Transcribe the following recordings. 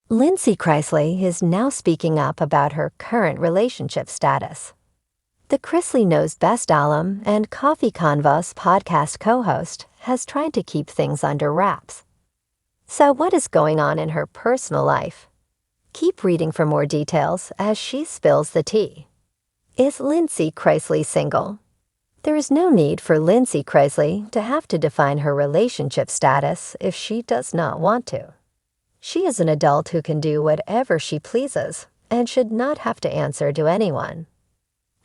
Lindsie Chrisley is now speaking up about her current relationship status. The Chrisley Knows Best alum and Coffee Convos podcast co-host has tried to keep things under wraps. So what is going on in her personal life? Keep reading for more details as she spills the tea. Is Lindsie Chrisley single? There is no need for Lindsie Chrisley to have to define her relationship status if she does not want to. She is an adult who can do whatever she pleases and should not have to answer to anyone.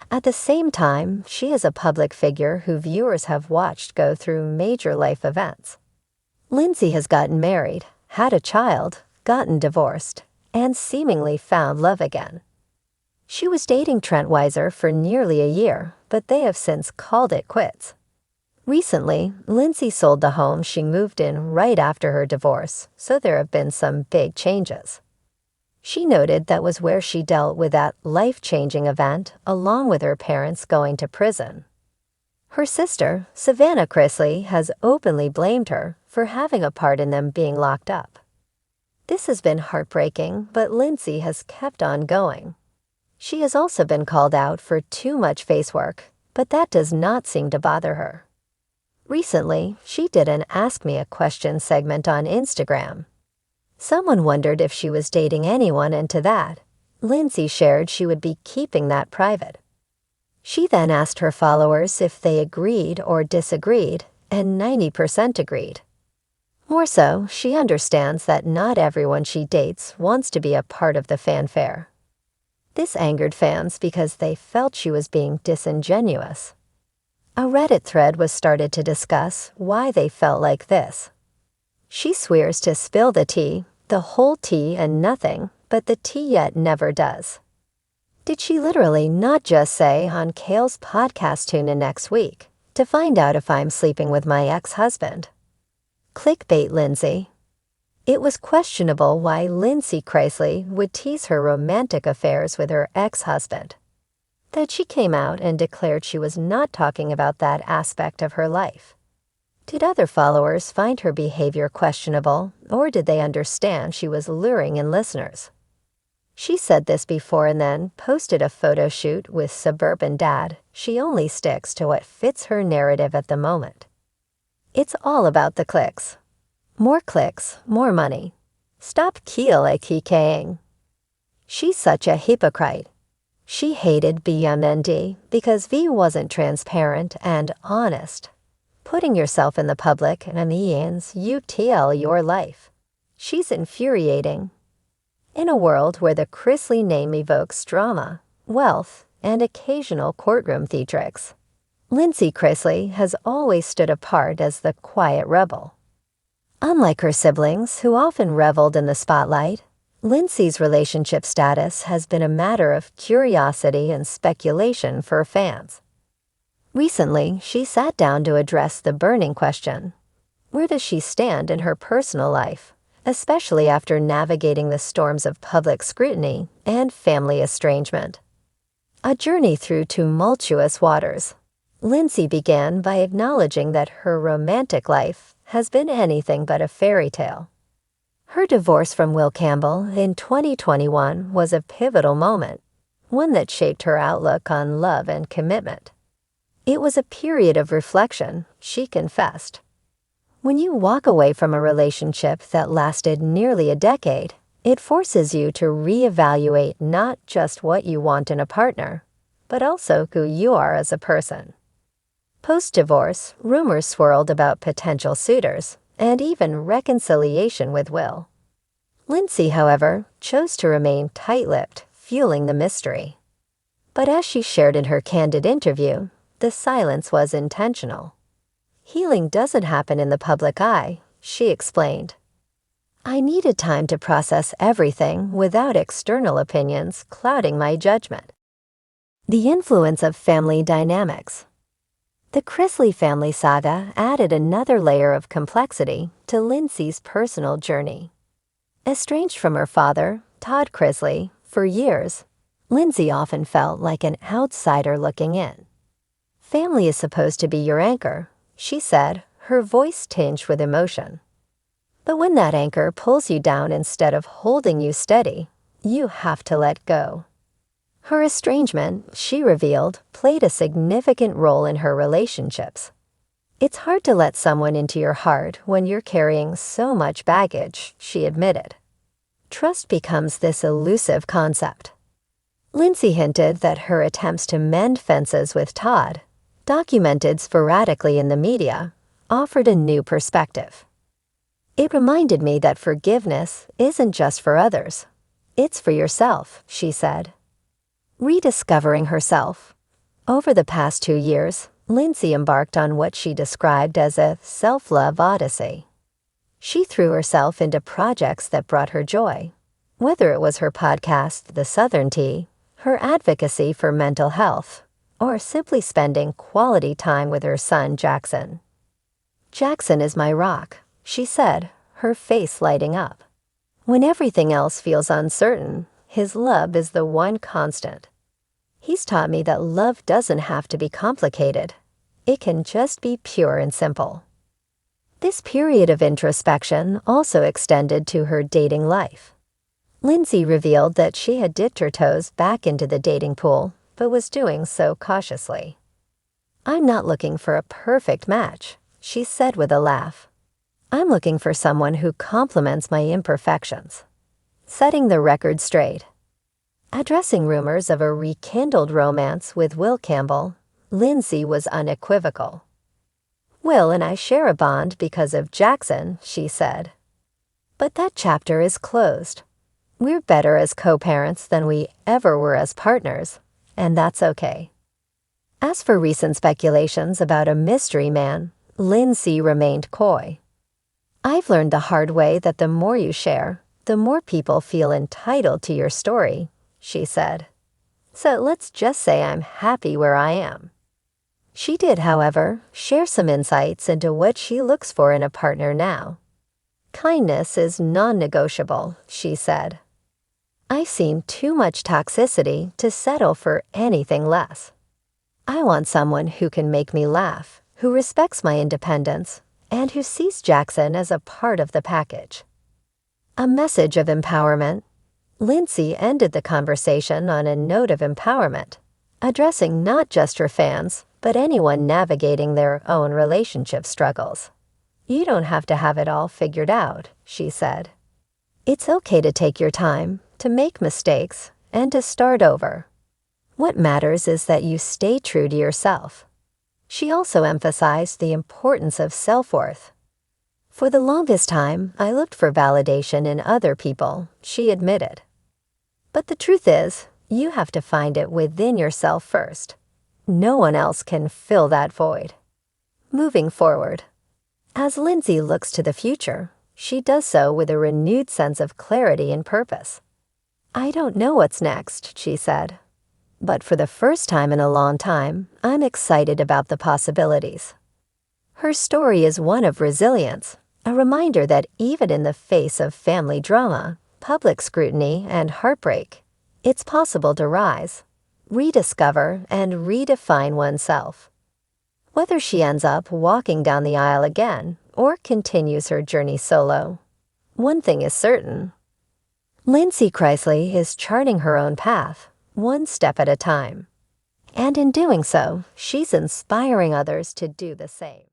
At the same time, she is a public figure who viewers have watched go through major life events. Lindsie has gotten married, had a child, gotten divorced, and seemingly found love again. She was dating Trent Weiser for nearly a year, but they have since called it quits. Recently, Lindsie sold the home she moved in right after her divorce, so there have been some big changes. She noted that was where she dealt with that life-changing event along with her parents going to prison. Her sister, Savannah Chrisley, has openly blamed her for having a part in them being locked up. This has been heartbreaking, but Lindsie has kept on going. She has also been called out for too much face work, but that does not seem to bother her. Recently, she did an Ask Me a Question segment on Instagram. Someone wondered if she was dating anyone, and to that, Lindsie shared she would be keeping that private. She then asked her followers if they agreed or disagreed, and 90% agreed. More so, she understands that not everyone she dates wants to be a part of the fanfare. This angered fans because they felt she was being disingenuous. A Reddit thread was started to discuss why they felt like this. She swears to spill the tea, the whole tea and nothing, but the tea yet never does. Did she literally not just say on Kale's podcast tune in next week to find out if I'm sleeping with my ex-husband? Clickbait Lindsie. It was questionable why Lindsie Chrisley would tease her romantic affairs with her ex-husband. That she came out and declared she was not talking about that aspect of her life. Did other followers find her behavior questionable, or did they understand she was luring in listeners? She said this before and then posted a photo shoot with suburban dad. She only sticks to what fits her narrative at the moment. It's all about the clicks. More clicks, more money. Stop keying. She's such a hypocrite. She hated BMND because V wasn't transparent and honest. Putting yourself in the public means you tell your life. She's infuriating. In a world where the Chrisley name evokes drama, wealth, and occasional courtroom theatrics, Lindsie Chrisley has always stood apart as the quiet rebel. Unlike her siblings, who often reveled in the spotlight, Lindsie's relationship status has been a matter of curiosity and speculation for fans. Recently, she sat down to address the burning question: where does she stand in her personal life, especially after navigating the storms of public scrutiny and family estrangement? A journey through tumultuous waters, Lindsie began by acknowledging that her romantic life has been anything but a fairy tale. Her divorce from Will Campbell in 2021 was a pivotal moment, one that shaped her outlook on love and commitment. It was a period of reflection, she confessed. When you walk away from a relationship that lasted nearly a decade, it forces you to reevaluate not just what you want in a partner, but also who you are as a person. Post-divorce, rumors swirled about potential suitors, and even reconciliation with Will. Lindsie, however, chose to remain tight-lipped, fueling the mystery. But as she shared in her candid interview, the silence was intentional. Healing doesn't happen in the public eye, she explained. I needed time to process everything without external opinions clouding my judgment. The influence of family dynamics. The Chrisley family saga added another layer of complexity to Lindsie's personal journey. Estranged from her father, Todd Chrisley, for years, Lindsie often felt like an outsider looking in. Family is supposed to be your anchor, she said, her voice tinged with emotion. But when that anchor pulls you down instead of holding you steady, you have to let go. Her estrangement, she revealed, played a significant role in her relationships. It's hard to let someone into your heart when you're carrying so much baggage, she admitted. Trust becomes this elusive concept. Lindsie hinted that her attempts to mend fences with Todd, documented sporadically in the media, offered a new perspective. It reminded me that forgiveness isn't just for others. It's for yourself, she said. Rediscovering herself. Over the past 2 years, Lindsie embarked on what she described as a self-love odyssey. She threw herself into projects that brought her joy, whether it was her podcast, The Southern Tea, her advocacy for mental health, or simply spending quality time with her son, Jackson. Jackson is my rock, she said, her face lighting up. When everything else feels uncertain, his love is the one constant. He's taught me that love doesn't have to be complicated. It can just be pure and simple. This period of introspection also extended to her dating life. Lindsie revealed that she had dipped her toes back into the dating pool, but was doing so cautiously. "I'm not looking for a perfect match," she said with a laugh. "I'm looking for someone who complements my imperfections." Setting the record straight. Addressing rumors of a rekindled romance with Will Campbell, Lindsie was unequivocal. "Will and I share a bond because of Jackson," she said. "But that chapter is closed. We're better as co-parents than we ever were as partners, and that's okay." As for recent speculations about a mystery man, Lindsie remained coy. "I've learned the hard way that the more you share, the more people feel entitled to your story," she said. "So let's just say I'm happy where I am." She did, however, share some insights into what she looks for in a partner now. "Kindness is non-negotiable," she said. "I've seen too much toxicity to settle for anything less. I want someone who can make me laugh, who respects my independence, and who sees Jackson as a part of the package." A message of empowerment. Lindsie ended the conversation on a note of empowerment, addressing not just her fans, but anyone navigating their own relationship struggles. "You don't have to have it all figured out," she said. "It's okay to take your time, to make mistakes, and to start over. What matters is that you stay true to yourself." She also emphasized the importance of self-worth. "For the longest time, I looked for validation in other people," she admitted. "But the truth is, you have to find it within yourself first. No one else can fill that void." Moving forward. As Lindsie looks to the future, she does so with a renewed sense of clarity and purpose. "I don't know what's next," she said. "But for the first time in a long time, I'm excited about the possibilities." Her story is one of resilience, a reminder that even in the face of family drama, public scrutiny, and heartbreak, it's possible to rise, rediscover, and redefine oneself. Whether she ends up walking down the aisle again or continues her journey solo, one thing is certain. Lindsie Chrisley is charting her own path, one step at a time. And in doing so, she's inspiring others to do the same.